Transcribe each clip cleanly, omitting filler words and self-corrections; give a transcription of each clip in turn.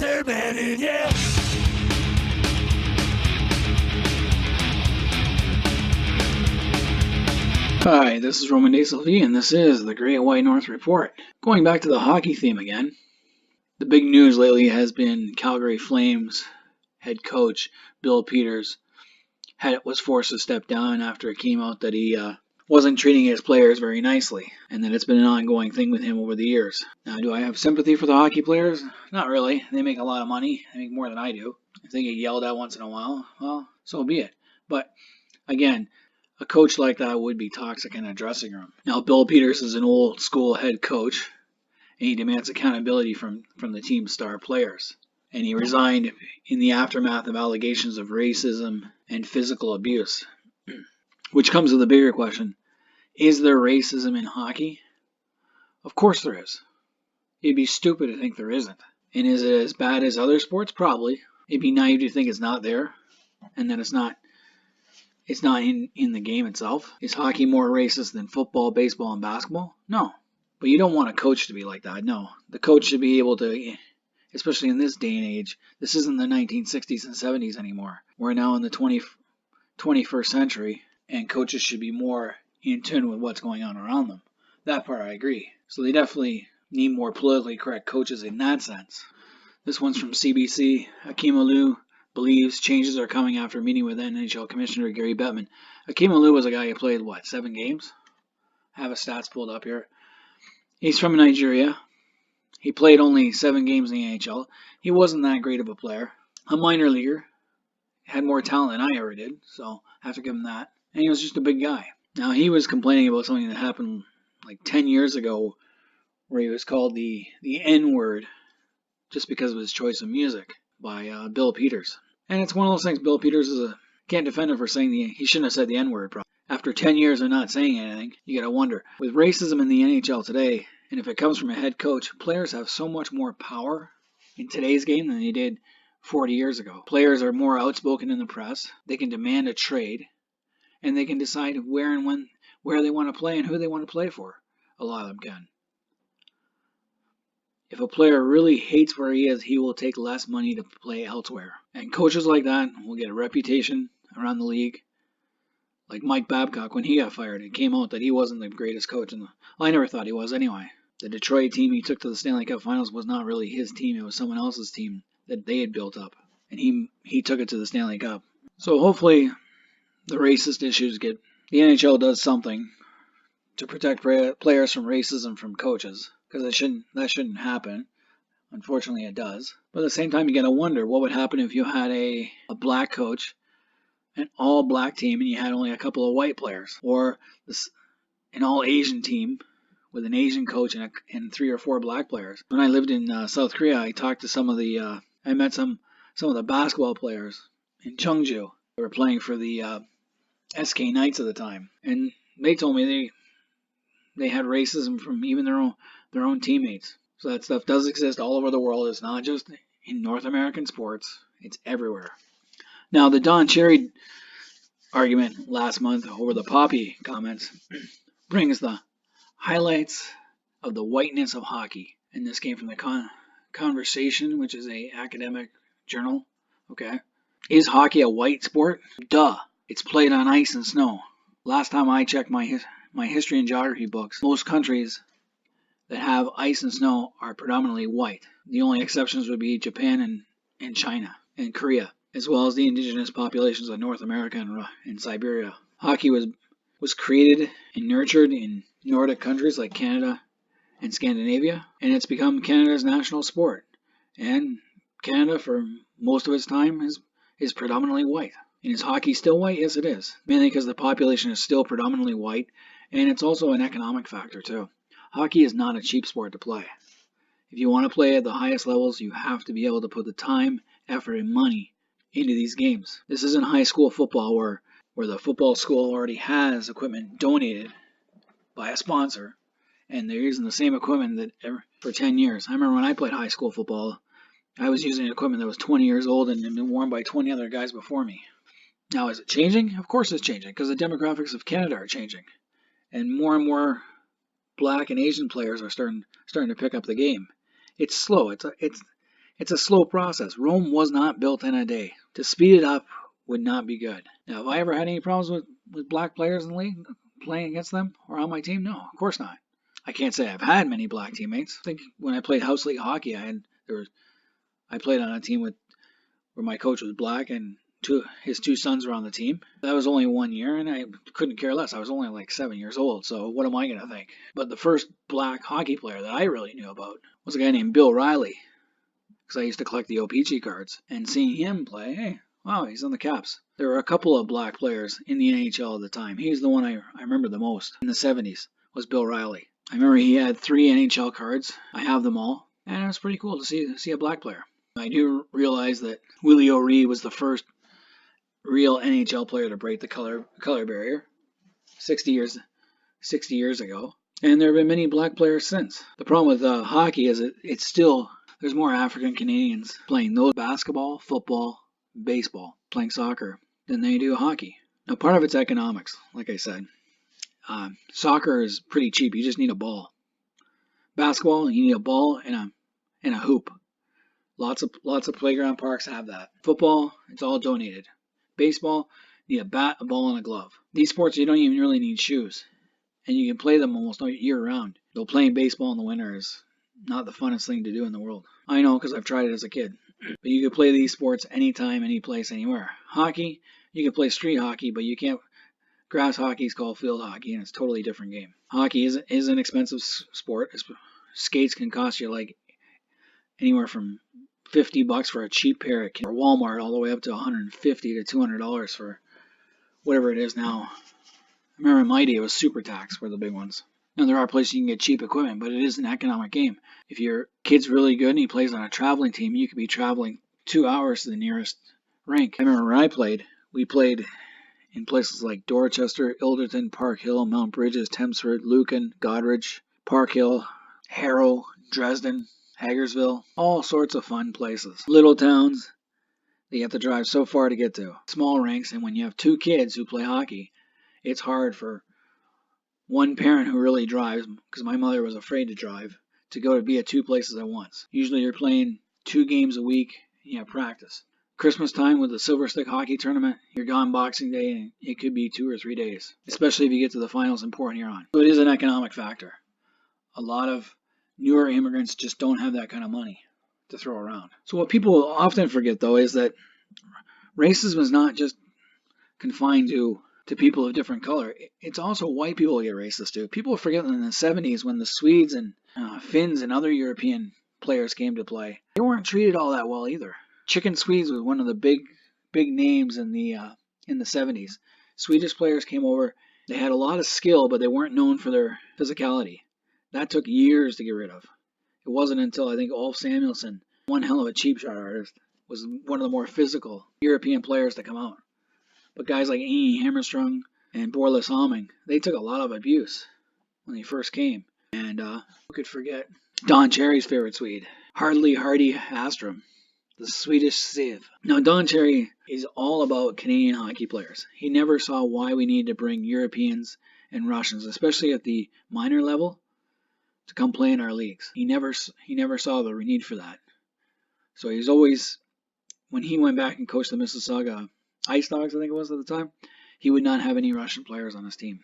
Third man in, yeah. Hi, this is Roman DeSilvi, and this is the Great White North Report. Going back to the hockey theme again, the big news lately has been Calgary Flames head coach Bill Peters was forced to step down after it came out that he wasn't treating his players very nicely, and that it's been an ongoing thing with him over the years. Now, do I have sympathy for the hockey players? Not really. They make a lot of money. They make more than I do. If they get yelled at once in a while, well, so be it. But again, a coach like that would be toxic in a dressing room. Now, Bill Peters is an old school head coach, and he demands accountability from the team's star players. And he resigned in the aftermath of allegations of racism and physical abuse. Which comes to the bigger question, is there racism in hockey? Of course there is. It'd be stupid to think there isn't. And is it as bad as other sports? Probably. It'd be naive to think it's not there, and that it's not in the game itself. Is hockey more racist than football, baseball, and basketball? No. But you don't want a coach to be like that. No. The coach should be able to, especially in this day and age, this isn't the 1960s and 70s anymore. We're now in the 21st century, and coaches should be more in tune with what's going on around them. That part I agree. So they definitely need more politically correct coaches in that sense. This one's from CBC. Hakeem Alou believes changes are coming after meeting with NHL Commissioner Gary Bettman. Hakeem Alou was a guy who played, 7 games? I have his stats pulled up here. He's from Nigeria. He played only 7 games in the NHL. He wasn't that great of a player. A minor leaguer. Had more talent than I ever did, so I have to give him that. And he was just a big guy. Now, he was complaining about something that happened 10 years ago where he was called the N-word just because of his choice of music by Bill Peters. And it's one of those things, Bill Peters can't defend him for saying he shouldn't have said the N-word. After 10 years of not saying anything, you gotta wonder. With racism in the NHL today, and if it comes from a head coach, players have so much more power in today's game than they did 40 years ago. Players are more outspoken in the press. They can demand a trade, and they can decide where they want to play and who they want to play for. A lot of them can. If a player really hates where he is, he will take less money to play elsewhere. And coaches like that will get a reputation around the league. Like Mike Babcock, when he got fired, it came out that he wasn't the greatest coach. I never thought he was anyway. The Detroit team he took to the Stanley Cup Finals was not really his team. It was someone else's team that they had built up. And he took it to the Stanley Cup. So hopefully the racist issues the NHL does something to protect players from racism from coaches. Because that shouldn't happen. Unfortunately, it does. But at the same time, you got to wonder what would happen if you had a black coach, an all-black team, and you had only a couple of white players, or an all-Asian team with an Asian coach and 3 or 4 black players. When I lived in South Korea, I talked to I met some of the basketball players in Cheongju. They were playing for the SK Knights at the time, and they told me they had racism from even their own teammates. So that stuff does exist all over the world. It's not just in North American sports. It's everywhere. Now, the Don Cherry argument last month over the Poppy comments brings the highlights of the whiteness of hockey. And this came from the Conversation, which is a academic journal. Okay. Is hockey a white sport? Duh. It's played on ice and snow. Last time I checked my history and geography books, most countries that have ice and snow are predominantly white. The only exceptions would be Japan and China and Korea, as well as the indigenous populations of North America and Siberia. Hockey was created and nurtured in Nordic countries like Canada and Scandinavia, and it's become Canada's national sport. And Canada, for most of its time, is predominantly white. And is hockey still white? Yes, it is. Mainly because the population is still predominantly white, and it's also an economic factor, too. Hockey is not a cheap sport to play. If you want to play at the highest levels, you have to be able to put the time, effort, and money into these games. This isn't high school football where the football school already has equipment donated by a sponsor, and they're using the same equipment for 10 years. I remember when I played high school football, I was using equipment that was 20 years old and had been worn by 20 other guys before me. Now, is it changing? Of course it's changing, because the demographics of Canada are changing. And more black and Asian players are starting to pick up the game. It's slow. It's It's a slow process. Rome was not built in a day. To speed it up would not be good. Now, have I ever had any problems with black players in the league playing against them or on my team? No, of course not. I can't say I've had many black teammates. I think when I played house league hockey, I played on a team where my coach was black and his two sons were on the team. That was only 1 year, and I couldn't care less. I was only like 7 years old, so what am I going to think? But the first black hockey player that I really knew about was a guy named Bill Riley, because I used to collect the OPG cards. And seeing him play, hey, wow, he's on the Caps. There were a couple of black players in the NHL at the time. He was the one I remember the most in the 70s, was Bill Riley. I remember he had 3 NHL cards. I have them all, and it was pretty cool to see a black player. I do realize that Willie O'Ree was the first real NHL player to break the color barrier 60 years ago, and there have been many black players since. The problem with hockey is it's still, there's more African Canadians playing those basketball, football, baseball, playing soccer than they do hockey. Now, part of it's economics, like I said. Soccer is pretty cheap. You just need a ball. Basketball, you need a ball and a hoop. Lots of playground parks have that. Football, it's all donated. Baseball, you need a bat, a ball, and a glove. These sports, you don't even really need shoes. And you can play them almost all year round. Though playing baseball in the winter is not the funnest thing to do in the world. I know because I've tried it as a kid. But you can play these sports anytime, any place, anywhere. Hockey, you can play street hockey, but you can't. Grass hockey is called field hockey, and it's a totally different game. Hockey is an expensive sport. Skates can cost you like anywhere from $50 for a cheap pair at Walmart, all the way up to $150 to $200 for whatever it is now. I remember in my day it was Super Tax were the big ones. Now there are places you can get cheap equipment, but it is an economic game. If your kid's really good and he plays on a traveling team, you could be traveling 2 hours to the nearest rink. I remember when we played in places like Dorchester, Ilderton, Park Hill, Mount Bridges, Thamesford, Lucan, Goderich, Park Hill, Harrow, Dresden, Hagersville, all sorts of fun places. Little towns that you have to drive so far to get to. Small rinks, and when you have 2 kids who play hockey, it's hard for one parent who really drives, because my mother was afraid to drive, to go to be at 2 places at once. Usually you're playing 2 games a week, and you have practice. Christmas time with the Silver Stick Hockey Tournament, you're gone Boxing Day, and it could be 2 or 3 days, especially if you get to the finals in Port Huron. So it is an economic factor. A lot of newer immigrants just don't have that kind of money to throw around. So what people often forget, though, is that racism is not just confined to people of different color. It's also white people who get racist too. People forget that in the 70s when the Swedes and Finns and other European players came to play, they weren't treated all that well either. Chicken Swedes was one of the big names in the 70s. Swedish players came over. They had a lot of skill, but they weren't known for their physicality. That took years to get rid of. It wasn't until I think Ulf Samuelsson, one hell of a cheap shot artist, was one of the more physical European players to come out. But guys like Inge Hammerström and Borle Salming, they took a lot of abuse when they first came. And who could forget Don Cherry's favorite Swede, Hardy Astrom, the Swedish Siv. Now, Don Cherry is all about Canadian hockey players. He never saw why we needed to bring Europeans and Russians, especially at the minor level, to come play in our leagues. He never saw the need for that. So he's always, when he went back and coached the Mississauga Ice Dogs, I think it was at the time, he would not have any Russian players on his team.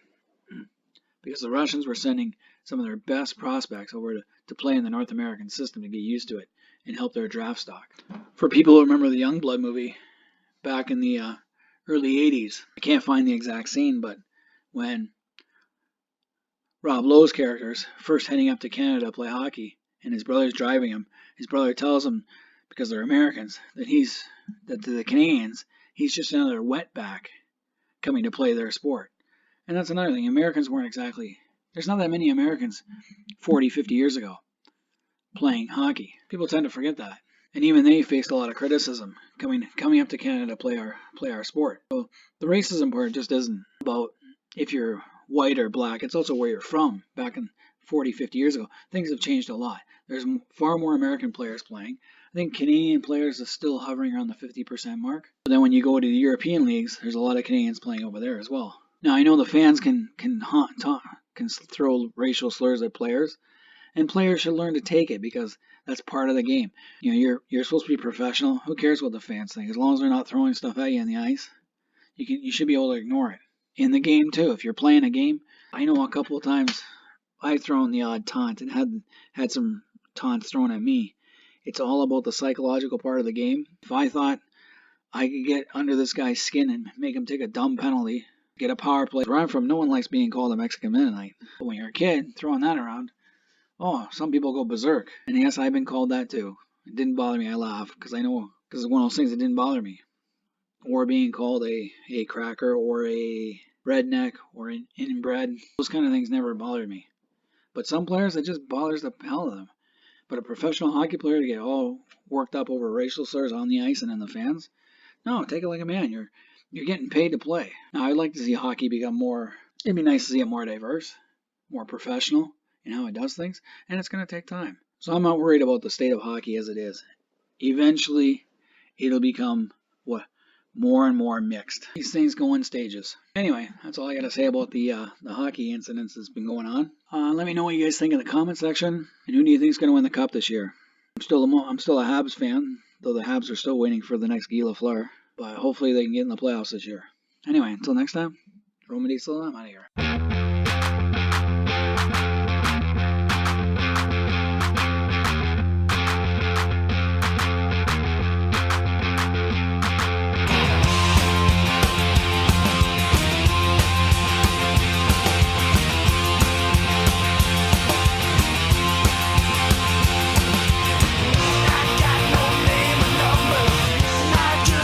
Because the Russians were sending some of their best prospects over to play in the North American system to get used to it and help their draft stock. For people who remember the Youngblood movie back in the early 80s, I can't find the exact scene, but when Rob Lowe's character's first heading up to Canada to play hockey and his brother's driving him, his brother tells him, because they're Americans, that to the Canadians, he's just another wetback coming to play their sport. And that's another thing. Americans weren't exactly, there's not that many Americans 40, 50 years ago playing hockey. People tend to forget that. And even they faced a lot of criticism coming up to Canada to play our sport. So the racism part just isn't about if you're white or black. It's also where you're from. Back in 40, 50 years ago, things have changed a lot. There's far more American players playing. I think Canadian players are still hovering around the 50% mark. But then when you go to the European leagues, there's a lot of Canadians playing over there as well. Now, I know the fans can throw racial slurs at players, And players should learn to take it because that's part of the game. You're supposed to be professional. Who cares what the fans think? As long as they're not throwing stuff at you on the ice, you should be able to ignore it. In the game too, if you're playing a game, I know a couple of times I've thrown the odd taunt and had some taunts thrown at me. It's all about the psychological part of the game. If I thought I could get under this guy's skin and make him take a dumb penalty, get a power play. Where I'm from, no one likes being called a Mexican Mennonite. But when you're a kid, throwing that around, some people go berserk. And yes, I've been called that too. It didn't bother me. I laugh because I know, because it's one of those things that didn't bother me. Or being called a cracker or a redneck or an inbred. Those kind of things never bothered me. But some players, it just bothers the hell out of them. But a professional hockey player to get all worked up over racial slurs on the ice and in the fans, no, take it like a man. You're getting paid to play. Now, I'd like to see hockey become more. It'd be nice to see it more diverse, more professional in how it does things, and it's going to take time. So I'm not worried about the state of hockey as it is. Eventually, it'll become more and more mixed. These things go in stages. Anyway, that's all I got to say about the hockey incidents that's been going on. Let me know what you guys think in the comment section, and who do you think is going to win the cup this year? I'm still a Habs fan, though the Habs are still waiting for the next Guy Lafleur. But hopefully they can get in the playoffs this year. Anyway, until next time, Roman Diesel, I'm out of here.